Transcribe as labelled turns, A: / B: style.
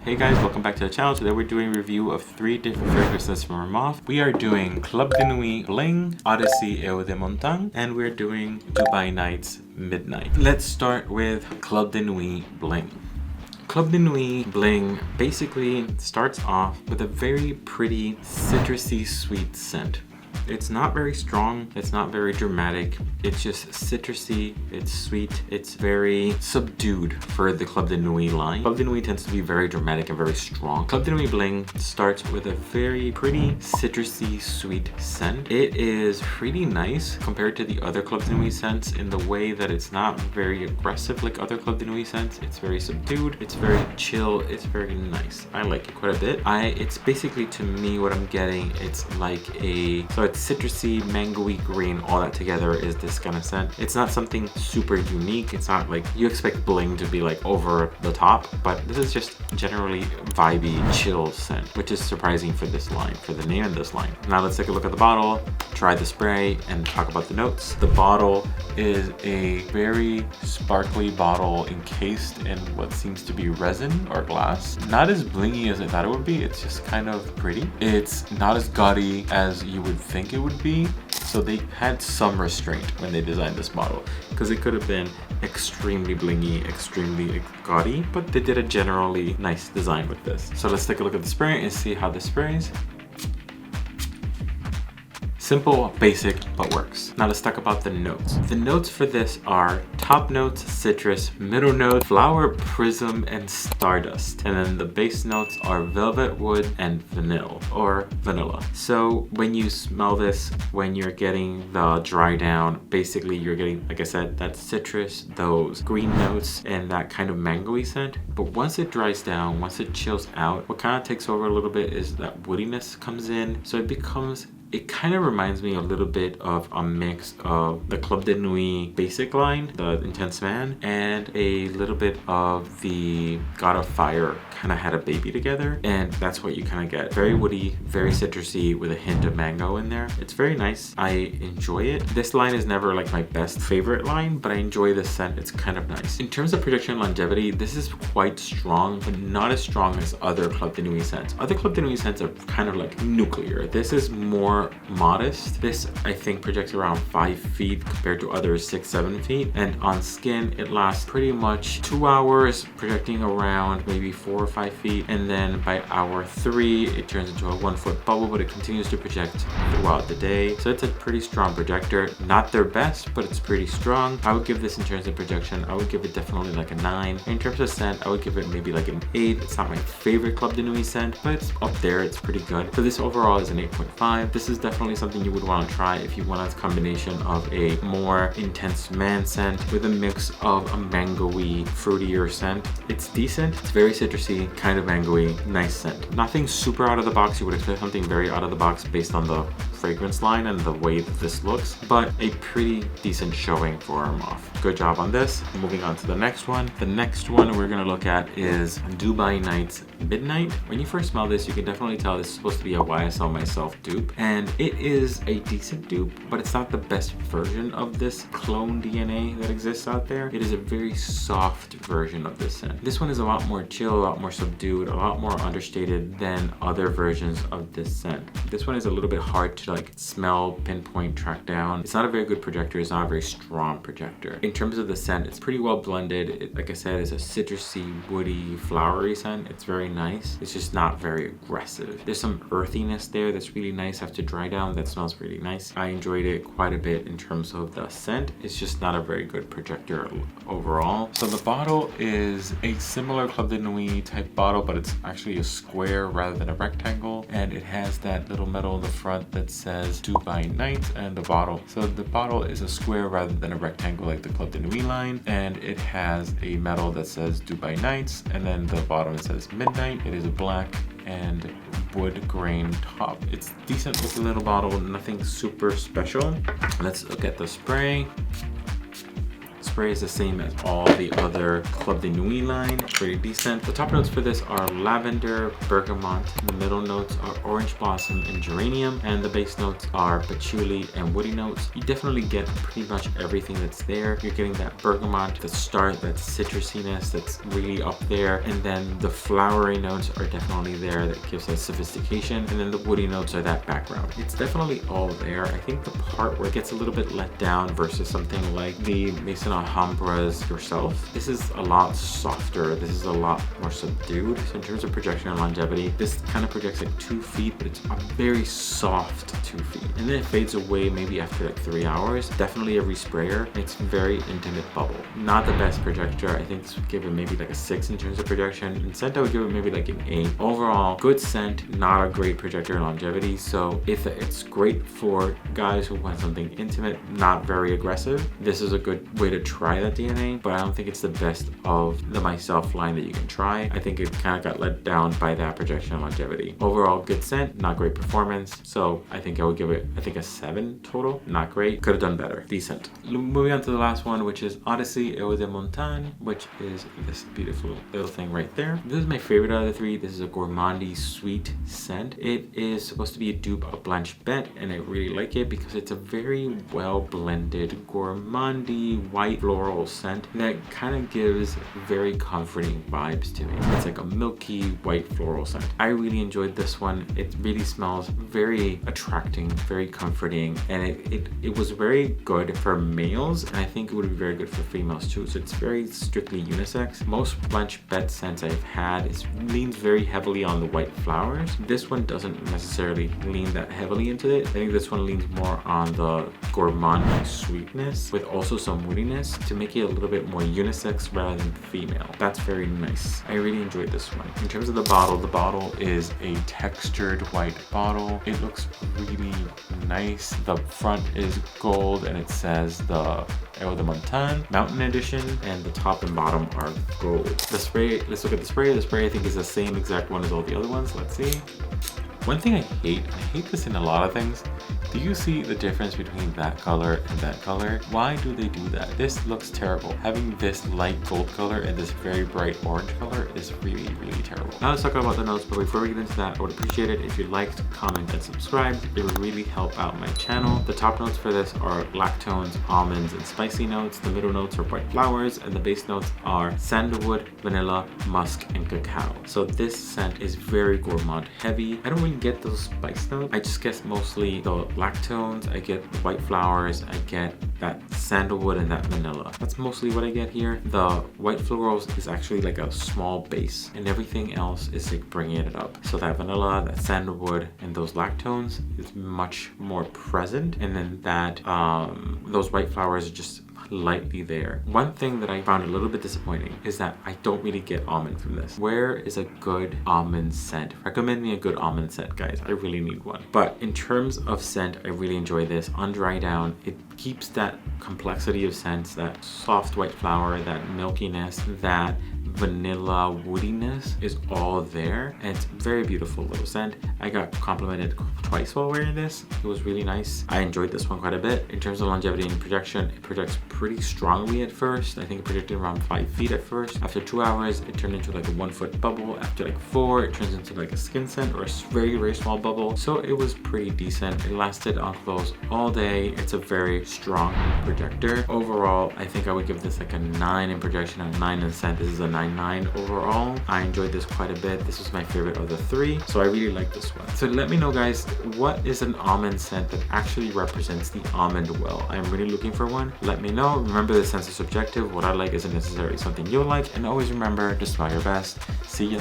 A: Hey guys, welcome back to the channel. Today we're doing a review of 3 different fragrances from Armaf. We are doing Club de Nuit Bling, Odyssey Eau De Montagne, and we're doing Dubai Nights Midnight. Let's start with Club de Nuit Bling. Club de Nuit Bling basically starts off with a very pretty citrusy sweet scent. It's not very strong, it's not very dramatic, it's just citrusy, it's sweet, it's very subdued for the Club de Nuit line. Club de Nuit tends to be very dramatic and very strong. Club de Nuit Bling starts with a very pretty citrusy sweet scent. It is pretty nice compared to the other Club de Nuit scents in the way that it's not very aggressive like other Club de Nuit scents. It's very subdued, it's very chill, it's very nice. I like it quite a bit. It's basically, to me, what I'm getting, it's like it's citrusy, mangoey, green, all that together is this kind of scent. It's not something super unique. It's not like you expect Bling to be like over the top, but this is just generally vibey, chill scent, which is surprising for this line, for the name of this line. Now let's take a look at the bottle, try the spray, and talk about the notes. The bottle is a very sparkly bottle encased in what seems to be resin or glass. Not as blingy as I thought it would be. It's just kind of pretty. It's not as gaudy as you would think it would be. So they had some restraint when they designed this bottle, because it could have been extremely blingy, extremely gaudy, but they did a generally nice design with this. So let's take a look at the spray and see how this sprays. Simple, basic, but works. Now let's talk about the notes. The notes for this are top notes, citrus, middle notes, flower, prism, and stardust. And then the base notes are velvet wood and vanilla. So when you smell this, when you're getting the dry down, basically you're getting, like I said, that citrus, those green notes, and that kind of mangoey scent. But once it dries down, once it chills out, what kind of takes over a little bit is that woodiness comes in. So it kind of reminds me a little bit of a mix of the Club de Nuit basic line, the Intense Man, and a little bit of the God of Fire kind of had a baby together. And that's what you kind of get. Very woody, very citrusy with a hint of mango in there. It's very nice. I enjoy it. This line is never like my best favorite line, but I enjoy this scent. It's kind of nice. In terms of projection and longevity, this is quite strong, but not as strong as other Club de Nuit scents. Other Club de Nuit scents are kind of like nuclear. This is more modest. This, I think, projects around 5 feet compared to others 6-7 feet, and on skin it lasts pretty much 2 hours, projecting around maybe 4 or 5 feet, and then by hour 3 it turns into a 1 foot bubble, but it continues to project throughout the day. So it's a pretty strong projector. Not their best, but it's pretty strong. I would give this, in terms of projection, I would give it definitely like a 9. In terms of scent, I would give it maybe like an 8. It's not my favorite Club de Nuit scent, but it's up there. It's pretty good. So this overall is an 8.5. This is definitely something you would want to try if you want a combination of a more intense man scent with a mix of a mangoey, fruitier scent. It's decent. It's very citrusy, kind of mangoey, nice scent. Nothing super out of the box. You would expect something very out of the box based on the fragrance line and the way that this looks, but a pretty decent showing for Armaf. Good job on this. Moving on to the next one. The next one we're gonna look at is Dubai Nights Midnight. When you first smell this, you can definitely tell this is supposed to be a YSL Myself dupe, and it is a decent dupe, but it's not the best version of this clone DNA that exists out there. It is a very soft version of this scent. This one is a lot more chill, a lot more subdued, a lot more understated than other versions of this scent. This one is a little bit hard to like smell, pinpoint, track down. It's not a very good projector. It's not a very strong projector. In terms of the scent, it's pretty well blended. It, like I said, is a citrusy, woody, flowery scent. It's very nice. It's just not very aggressive. There's some earthiness there that's really nice after dry down. That smells really nice. I enjoyed it quite a bit in terms of the scent. It's just not a very good projector overall. So the bottle is a similar Club de Nuit type bottle, but it's actually a square rather than a rectangle. And it has that little metal in the front that says Dubai Nights and the bottle. So the bottle is a square rather than a rectangle like the Club de Nuit line, and it has a metal that says Dubai Nights, and then the bottom it says Midnight. It is a black and wood grain top. It's decent looking little bottle, nothing super special. Let's look at the spray. spray is the same as all the other Club de Nuit line, pretty decent. The top notes for this are lavender, bergamot. The middle notes are orange blossom and geranium, and the base notes are patchouli and woody notes. You definitely get pretty much everything that's there. You're getting that bergamot, the start, that citrusiness that's really up there, and then the flowery notes are definitely there that gives us sophistication, and then the woody notes are that background. It's definitely all there. I think the part where it gets a little bit let down versus something like the Maison Alhambras yourself, this is a lot softer. This is a lot more subdued. So in terms of projection and longevity, this kind of projects like 2 feet, but it's a very soft 2 feet. And then it fades away maybe after like 3 hours. Definitely a resprayer. It's very intimate bubble. Not the best projector. I think this would give it maybe like a 6 in terms of projection. In scent, I would give it maybe like an 8. Overall, good scent, not a great projector in longevity. So if it's great for guys who want something intimate, not very aggressive, this is a good way to try that DNA, but I don't think it's the best of the Myself line that you can try. I think it kind of got let down by that projection and longevity. Overall, good scent, not great performance. So I think I would give it, a 7 total. Not great, could have done better, decent. Moving on to the last one, which is Odyssey Eau De Montagne, which is this beautiful little thing right there. This is my favorite out of the 3. This is a gourmandy sweet scent. It is supposed to be a dupe of Blanche Bette, and I really like it because it's a very well blended gourmandy white floral scent that kind of gives very comforting vibes to me. It's like a milky white floral scent. I really enjoyed this one. It really smells very attracting, very comforting, and it was very good for males, and I think it would be very good for females too. So it's very strictly unisex. Most Blanche Bette scents I've had leans very heavily on the white flowers. This one doesn't necessarily lean that heavily into it. I think this one leans more on the gourmand sweetness with also some woodiness to make it a little bit more unisex rather than female. That's very nice. I really enjoyed this one. In terms of the bottle is a textured white bottle. It looks really nice. The front is gold and it says the Eau de Montagne Mountain Edition, and the top and bottom are gold. The spray, let's look at the spray. The spray I think is the same exact one as all the other ones. Let's see. One thing I hate this in a lot of things. Do you see the difference between that color and that color? Why do they do that? This looks terrible. Having this light gold color and this very bright orange color is really, really terrible. Now let's talk about the notes, but before we get into that, I would appreciate it if you liked, comment, and subscribed. It would really help out my channel. The top notes for this are lactones, almonds, and spicy notes. The middle notes are white flowers, and the base notes are sandalwood, vanilla, musk, and cacao. So this scent is very gourmand heavy. I don't really get those spice notes. I just get mostly the lactones, I get the white flowers, I get that sandalwood and that vanilla. That's mostly what I get here. The white florals is actually like a small base, and everything else is like bringing it up. So that vanilla, that sandalwood, and those lactones is much more present, and then that those white flowers are just lightly there. One thing that I found a little bit disappointing is that I don't really get almond from this. Where is a good almond scent? Recommend me a good almond scent, guys. I really need one. But in terms of scent, I really enjoy this. On dry down, it keeps that complexity of scents, that soft white flower, that milkiness, that vanilla woodiness is all there, and it's a very beautiful little scent. I got complimented twice while wearing this. It was really nice. I enjoyed this one quite a bit. In terms of longevity and projection, it projects pretty strongly at first. I think it projected around 5 feet at first. After 2 hours, it turned into like a 1 foot bubble. After like 4, it turns into like a skin scent or a very, very small bubble. So it was pretty decent. It lasted on close all day. It's a very strong projector. Overall, I think I would give this like a 9 in projection and a 9 in scent. This is a 9.9 overall. I enjoyed this quite a bit. This was my favorite of the 3, so I really like this one. So let me know, guys, what is an almond scent that actually represents the almond well? I'm really looking for one. Let me know. Remember, the sense is subjective. What I like isn't necessarily something you'll like, and always remember to smell your best. See ya.